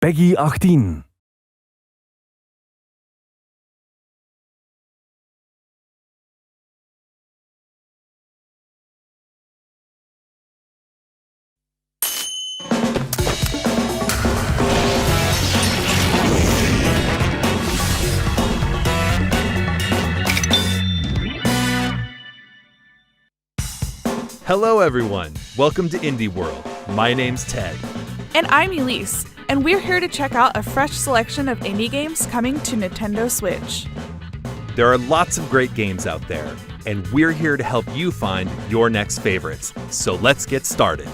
Peggy 18. Hello everyone, welcome to Indie World. My name's Ted. And I'm Elise, and we're here to check out a fresh selection of indie games coming to Nintendo Switch. There are lots of great games out there, and we're here to help you find your next favorites. So let's get started.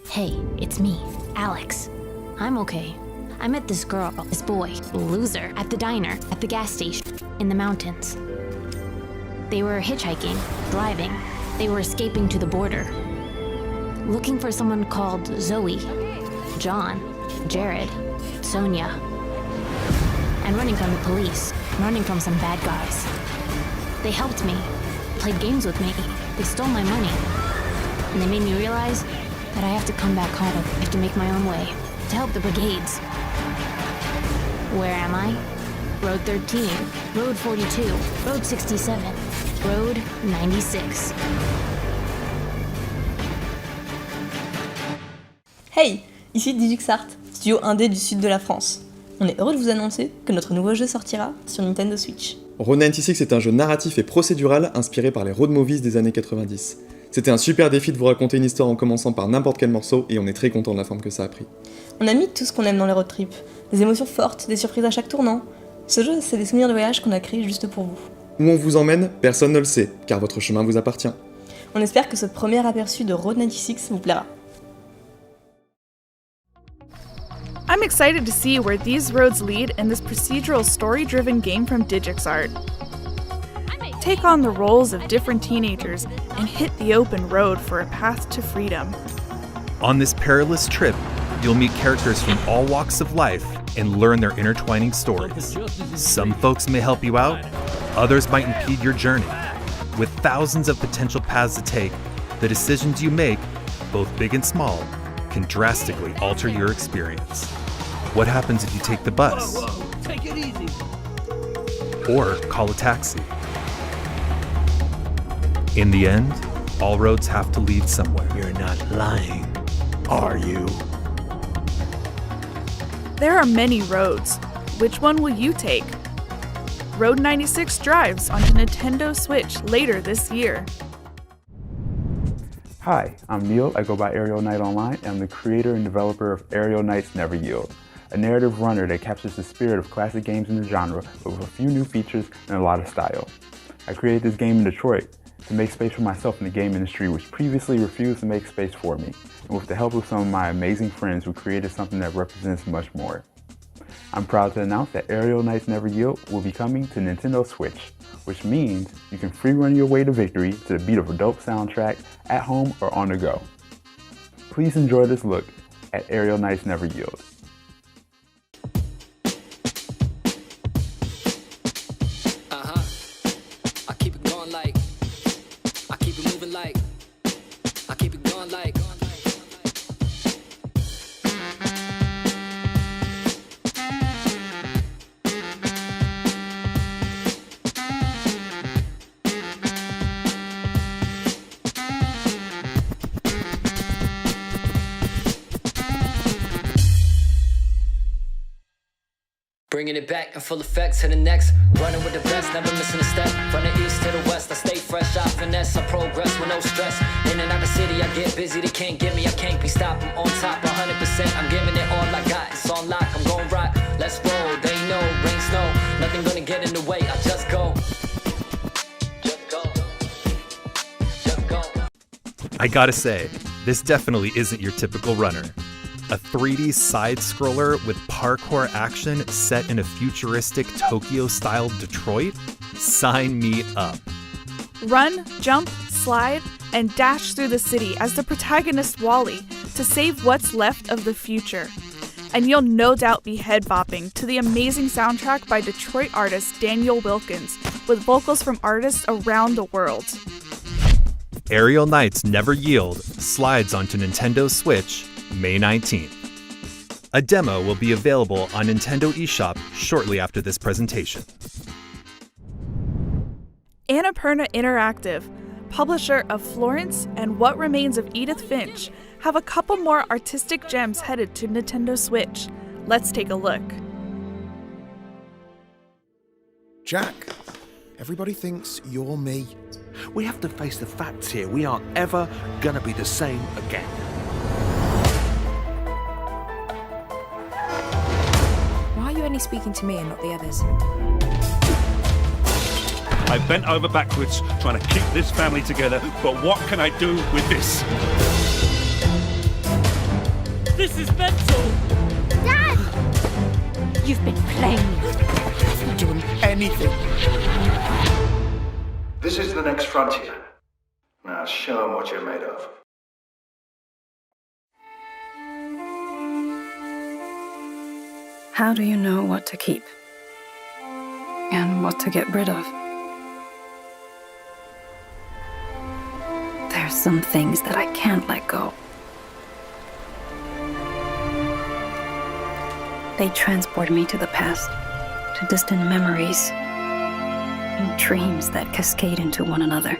Hey, it's me, Alex. I'm okay. I met this girl, this boy, loser, at the diner, at the gas station, in the mountains. They were hitchhiking, driving. They were escaping to the border. Looking for someone called Zoe, John, Jared, Sonia. And running from the police, running from some bad guys. They helped me, played games with me. They stole my money. And they made me realize that I have to come back home. I have to make my own way to help the brigades. Where am I? Road 13, Road 42, Road 67, Road 96. Hey, ici DigixArt, studio indé du sud de la France. On est heureux de vous annoncer que notre nouveau jeu sortira sur Nintendo Switch. Road 96 est un jeu narratif et procédural inspiré par les road movies des années 90. C'était un super défi de vous raconter une histoire en commençant par n'importe quel morceau et on est très content de la forme que ça a pris. On a mis tout ce qu'on aime dans les road trips, des émotions fortes, des surprises à chaque tournant. Ce jeu, c'est des souvenirs de voyage qu'on a créés juste pour vous. Où on vous emmène, personne ne le sait, car votre chemin vous appartient. On espère que ce premier aperçu de Road 96 vous plaira. I'm excited to see where these roads lead in this procedural story-driven game from DigixArt. Take on the roles of different teenagers and hit the open road for a path to freedom. On this perilous trip, you'll meet characters from all walks of life and learn their intertwining stories. Some folks may help you out, others might impede your journey. With thousands of potential paths to take, the decisions you make, both big and small, can drastically alter your experience. What happens if you take the bus? Take it easy. Or call a taxi? In the end, all roads have to lead somewhere. You're not lying, are you? There are many roads. Which one will you take? Road 96 drives onto Nintendo Switch later this year. Hi, I'm Neil. I go by Aerial Knight Online, and I'm the creator and developer of Aerial Knight's Never Yield, a narrative runner that captures the spirit of classic games in the genre, but with a few new features and a lot of style. I created this game in Detroit to make space for myself in the game industry, which previously refused to make space for me, and with the help of some of my amazing friends who created something that represents much more. I'm proud to announce that Aerial Knight's Never Yield will be coming to Nintendo Switch, which means you can free run your way to victory to the beat of a dope soundtrack at home or on the go. Please enjoy this look at Aerial Knight's Never Yield. I keep it going like, I keep it moving like, I keep it going like. Bringing it back in full effect to the next. Running with the best, never missing a step. From the east to the west, I stay fresh, I finesse, I progress with no stress. In and out the city, I get busy, they can't get me, I can't be stopped. I'm on top, 100%, I'm giving it all I got. It's on lock, I'm gon' rock, let's roll. They know, rain, snow, nothing gonna get in the way, I just go. Just go. Just go. I gotta say, this definitely isn't your typical runner. A 3D side-scroller with parkour action set in a futuristic Tokyo-style Detroit? Sign me up. Run, jump, slide, and dash through the city as the protagonist Wally to save what's left of the future. And you'll no doubt be head-bopping to the amazing soundtrack by Detroit artist Daniel Wilkins, with vocals from artists around the world. Aerial Knight's Never Yield slides onto Nintendo Switch May 19th. A demo will be available on Nintendo eShop shortly after this presentation. Annapurna Interactive, publisher of Florence and What Remains of Edith Finch, have a couple more artistic gems headed to Nintendo Switch. Let's take a look. Jack, everybody thinks you're me. We have to face the facts here. We aren't ever gonna be the same again. Why are you only speaking to me and not the others? I bent over backwards trying to keep this family together, but what can I do with this? This is mental! Dad! You've been playing me. You're not doing anything. This is the next frontier. Now show them what you're made of. How do you know what to keep? And what to get rid of? There's some things that I can't let go. They transport me to the past, to distant memories, and dreams that cascade into one another.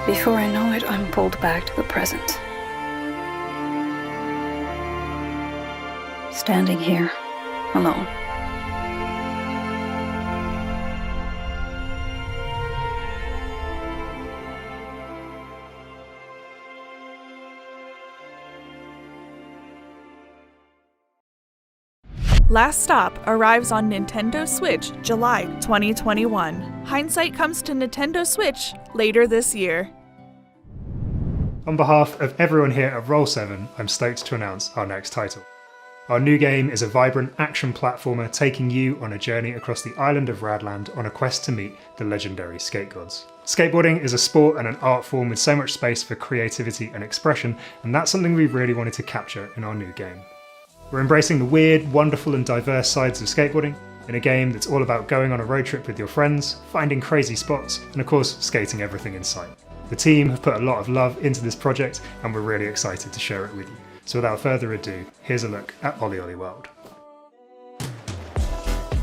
Before I know it, I'm pulled back to the present. Standing here, alone. Last Stop arrives on Nintendo Switch July 2021. Hindsight comes to Nintendo Switch later this year. On behalf of everyone here at Roll7, I'm stoked to announce our next title. Our new game is a vibrant action platformer taking you on a journey across the island of Radland on a quest to meet the legendary skate gods. Skateboarding is a sport and an art form with so much space for creativity and expression, and that's something we really wanted to capture in our new game. We're embracing the weird, wonderful and diverse sides of skateboarding in a game that's all about going on a road trip with your friends, finding crazy spots, and of course, skating everything in sight. The team have put a lot of love into this project and we're really excited to share it with you. So without further ado, here's a look at Ollie Ollie World.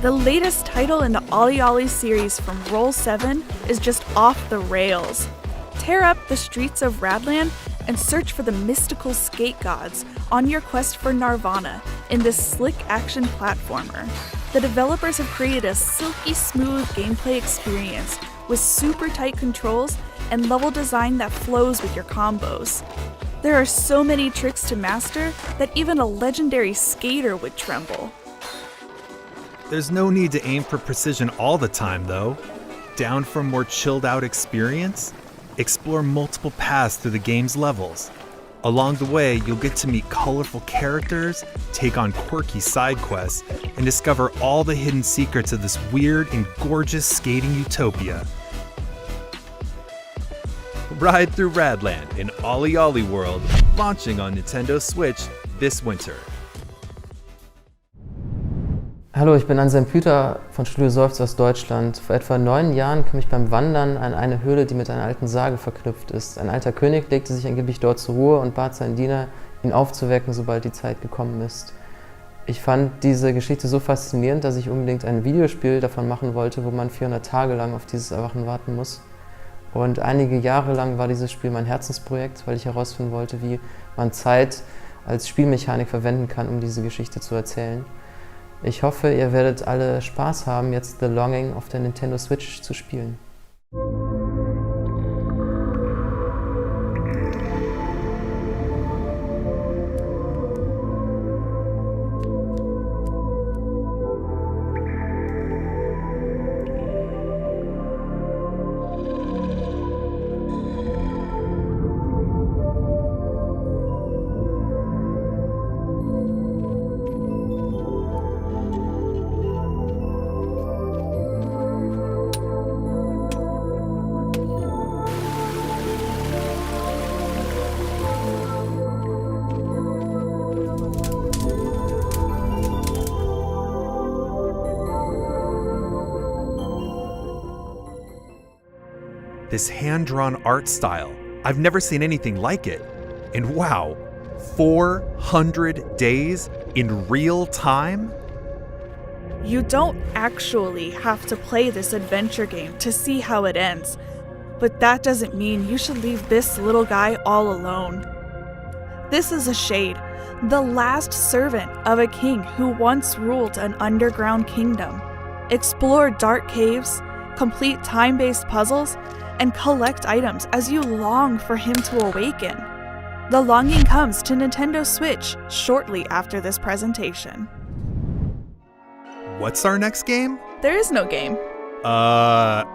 The latest title in the Ollie Ollie series from Roll7 is just off the rails. Tear up the streets of Radland and search for the mystical skate gods on your quest for Nirvana in this slick action platformer. The developers have created a silky smooth gameplay experience with super tight controls and level design that flows with your combos. There are so many tricks to master that even a legendary skater would tremble. There's no need to aim for precision all the time, though. Down for a more chilled out experience? Explore multiple paths through the game's levels. Along the way, you'll get to meet colorful characters, take on quirky side quests, and discover all the hidden secrets of this weird and gorgeous skating utopia. Ride through Radland in Ollie Ollie World, launching on Nintendo Switch this winter. Hallo, ich bin Anselm Püter von Studio Seufz aus Deutschland. Vor etwa 9 Jahren kam ich beim Wandern an eine Höhle, die mit einer alten Sage verknüpft ist. Ein alter König legte sich angeblich dort zur Ruhe und bat seinen Diener, ihn aufzuwecken, sobald die Zeit gekommen ist. Ich fand diese Geschichte so faszinierend, dass ich unbedingt ein Videospiel davon machen wollte, wo man 400 Tage lang auf dieses Erwachen warten muss. Und einige Jahre lang war dieses Spiel mein Herzensprojekt, weil ich herausfinden wollte, wie man Zeit als Spielmechanik verwenden kann, um diese Geschichte zu erzählen. Ich hoffe, ihr werdet alle Spaß haben, jetzt The Longing auf der Nintendo Switch zu spielen. This hand-drawn art style, I've never seen anything like it. And wow, 400 days in real time? You don't actually have to play this adventure game to see how it ends, but that doesn't mean you should leave this little guy all alone. This is a shade, the last servant of a king who once ruled an underground kingdom. Explore dark caves, complete time-based puzzles, and collect items as you long for him to awaken. The longing comes to Nintendo Switch shortly after this presentation. What's our next game? There is no game. Alright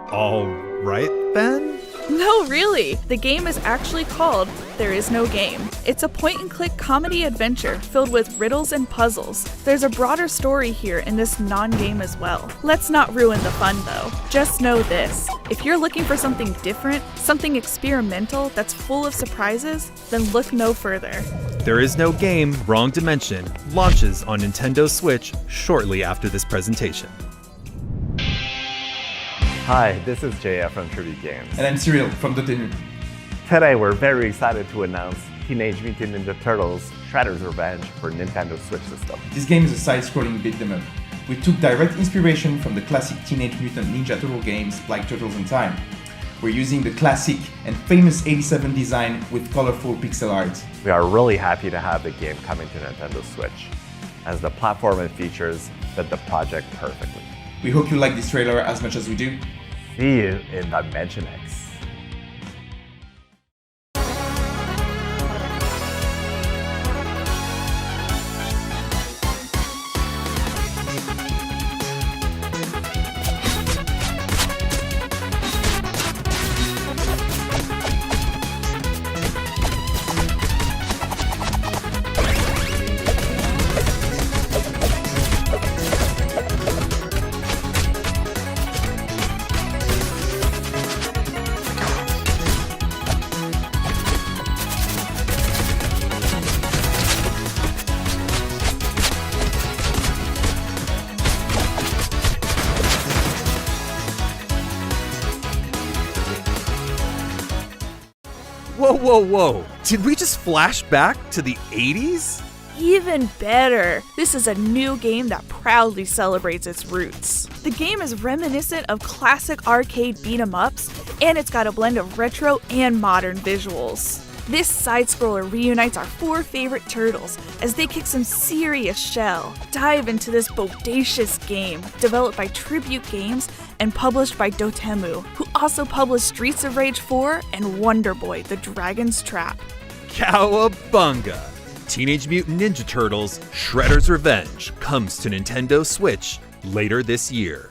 then? No, really. The game is actually called There Is No Game. It's a point-and-click comedy adventure filled with riddles and puzzles. There's a broader story here in this non-game as well. Let's not ruin the fun though. Just know this. If you're looking for something different, something experimental that's full of surprises, then look no further. There Is No Game, Wrong Dimension launches on Nintendo Switch shortly after this presentation. Hi, this is JF from Tribute Games. And I'm Cyril from Dotemu. Today we're very excited to announce Teenage Mutant Ninja Turtles Shredder's Revenge for Nintendo Switch system. This game is a side-scrolling beat 'em up. We took direct inspiration from the classic Teenage Mutant Ninja Turtle games like Turtles in Time. We're using the classic and famous 87 design with colorful pixel art. We are really happy to have the game coming to Nintendo Switch, as the platform and features fit the project perfectly. We hope you like this trailer as much as we do. See you in Dimension X. Whoa. Did we just flash back to the 80s? Even better! This is a new game that proudly celebrates its roots. The game is reminiscent of classic arcade beat-em-ups, and it's got a blend of retro and modern visuals. This side-scroller reunites our four favorite turtles as they kick some serious shell. Dive into this bodacious game, developed by Tribute Games and published by Dotemu, who also published Streets of Rage 4 and Wonder Boy: The Dragon's Trap. Cowabunga! Teenage Mutant Ninja Turtles Shredder's Revenge comes to Nintendo Switch later this year.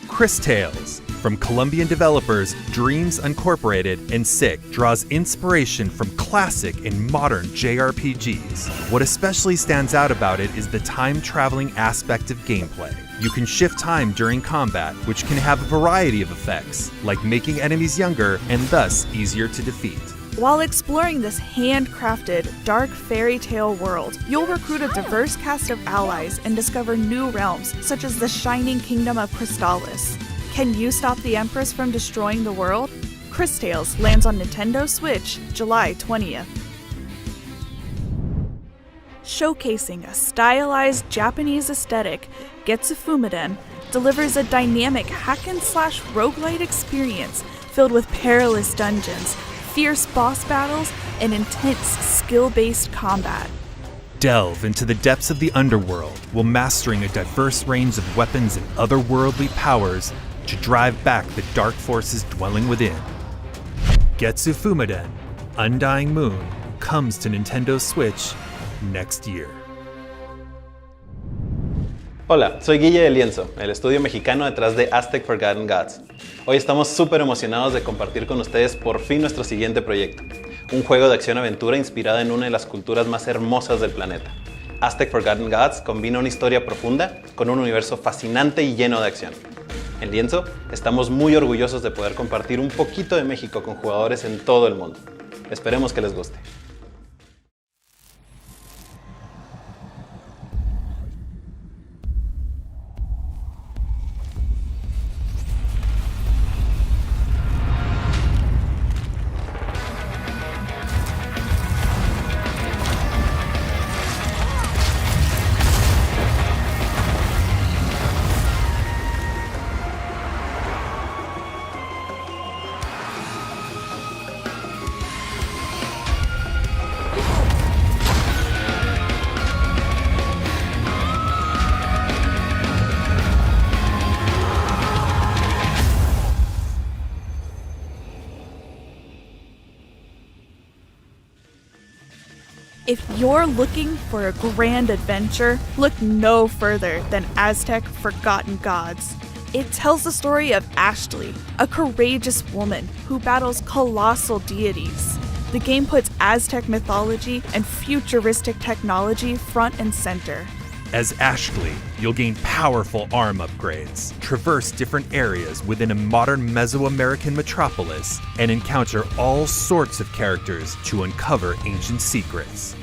Chris Tales, from Colombian developers Dreams Incorporated and Sick, draws inspiration from classic and modern JRPGs. What especially stands out about it is the time-traveling aspect of gameplay. You can shift time during combat, which can have a variety of effects, like making enemies younger and thus easier to defeat. While exploring this handcrafted, dark fairy tale world, you'll recruit a diverse cast of allies and discover new realms, such as the Shining Kingdom of Crystallis. Can you stop the Empress from destroying the world? Chris Tales lands on Nintendo Switch July 20th. Showcasing a stylized Japanese aesthetic, Getsu Fumiden delivers a dynamic hack-and-slash roguelite experience filled with perilous dungeons, fierce boss battles, and intense skill-based combat. Delve into the depths of the underworld while mastering a diverse range of weapons and otherworldly powers to drive back the dark forces dwelling within. Getsu Fumiden, Undying Moon, comes to Nintendo Switch next year. Hola, soy Guille de Lienzo, el estudio mexicano detrás de Aztec Forgotten Gods. Hoy estamos súper emocionados de compartir con ustedes por fin nuestro siguiente proyecto, un juego de acción-aventura inspirado en una de las culturas más hermosas del planeta. Aztec Forgotten Gods combina una historia profunda con un universo fascinante y lleno de acción. En Lienzo, estamos muy orgullosos de poder compartir un poquito de México con jugadores en todo el mundo. Esperemos que les guste. If you're looking for a grand adventure, look no further than Aztec Forgotten Gods. It tells the story of Ashley, a courageous woman who battles colossal deities. The game puts Aztec mythology and futuristic technology front and center. As Ashley, you'll gain powerful arm upgrades, traverse different areas within a modern Mesoamerican metropolis, and encounter all sorts of characters to uncover ancient secrets.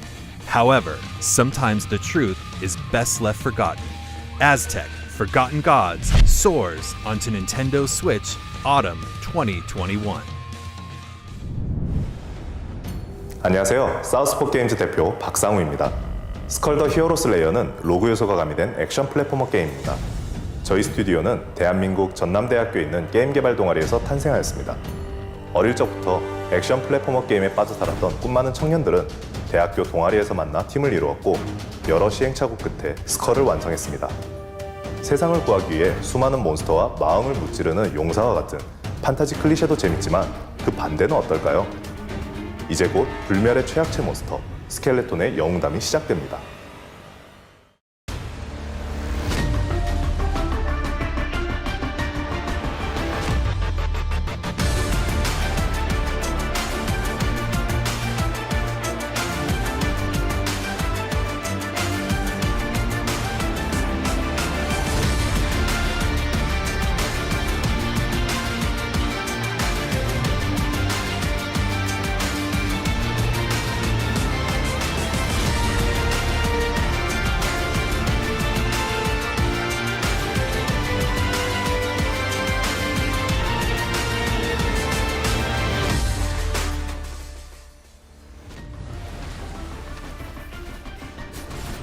However, sometimes the truth is best left forgotten. Aztec Forgotten Gods soars onto Nintendo Switch Autumn 2021. 안녕하세요. 사우스포 게임즈 대표 박상우입니다. 스컬 더 히어로 슬레이어는 로그 요소가 가미된 액션 플랫포머 게임입니다. 저희 스튜디오는 대한민국 전남대학교에 있는 게임 개발 동아리에서 탄생하였습니다. 어릴 적부터 액션 플랫포머 게임에 빠져 살았던 꿈 많은 청년들은 대학교 동아리에서 만나 팀을 이루었고 여러 시행착오 끝에 스컬을 완성했습니다. 세상을 구하기 위해 수많은 몬스터와 마음을 무찌르는 용사와 같은 판타지 클리셰도 재밌지만 그 반대는 어떨까요? 이제 곧 불멸의 최악체 몬스터 스켈레톤의 영웅담이 시작됩니다.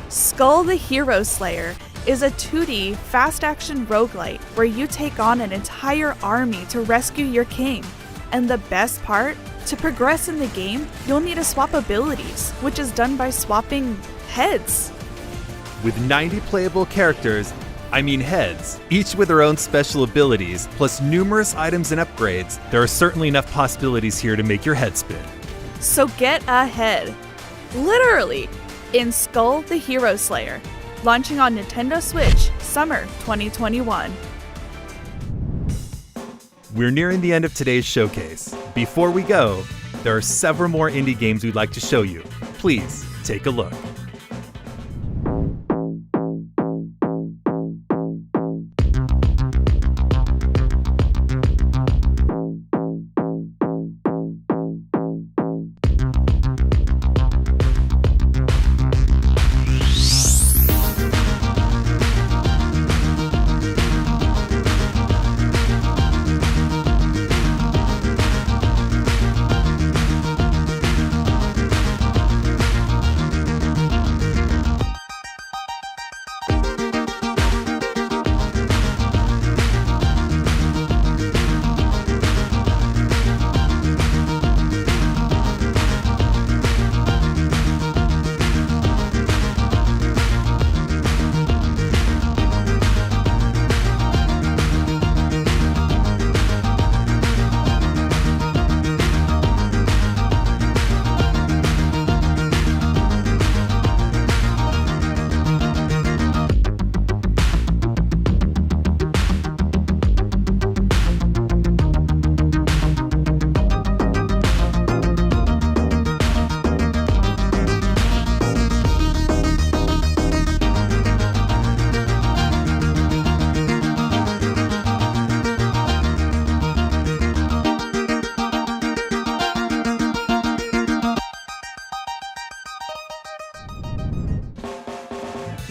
Skull the Hero Slayer is a 2D fast-action roguelite where you take on an entire army to rescue your king. And the best part? To progress in the game, you'll need to swap abilities, which is done by swapping heads. With 90 playable characters, heads, each with their own special abilities, plus numerous items and upgrades, there are certainly enough possibilities here to make your head spin. So get ahead. Literally. In Skull the Hero Slayer, launching on Nintendo Switch, summer 2021. We're nearing the end of today's showcase. Before we go, there are several more indie games we'd like to show you. Please take a look.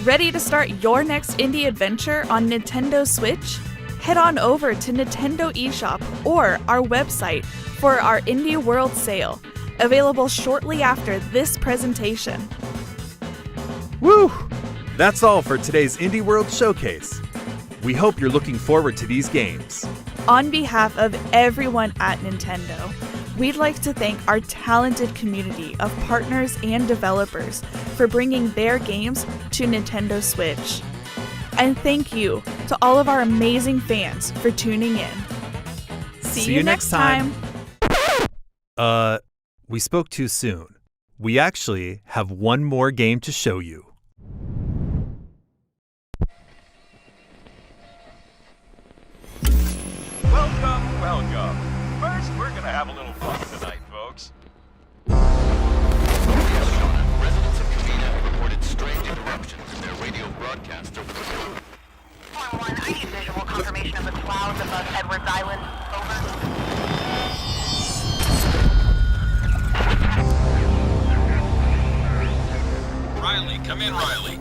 Ready to start your next indie adventure on Nintendo Switch? Head on over to Nintendo eShop or our website for our Indie World sale, available shortly after this presentation. Woo! That's all for today's Indie World Showcase. We hope you're looking forward to these games. On behalf of everyone at Nintendo, we'd like to thank our talented community of partners and developers for bringing their games to Nintendo Switch. And thank you to all of our amazing fans for tuning in. See you next time. We spoke too soon. we actually have one more game to show you. Welcome, welcome. First, we're gonna have a little fun tonight, folks. Residents of Covina have reported strange interruptions in their radio broadcast over the phone. Form 1, I need visual confirmation of the clouds above Edwards Island. Over. Riley, come in, Riley.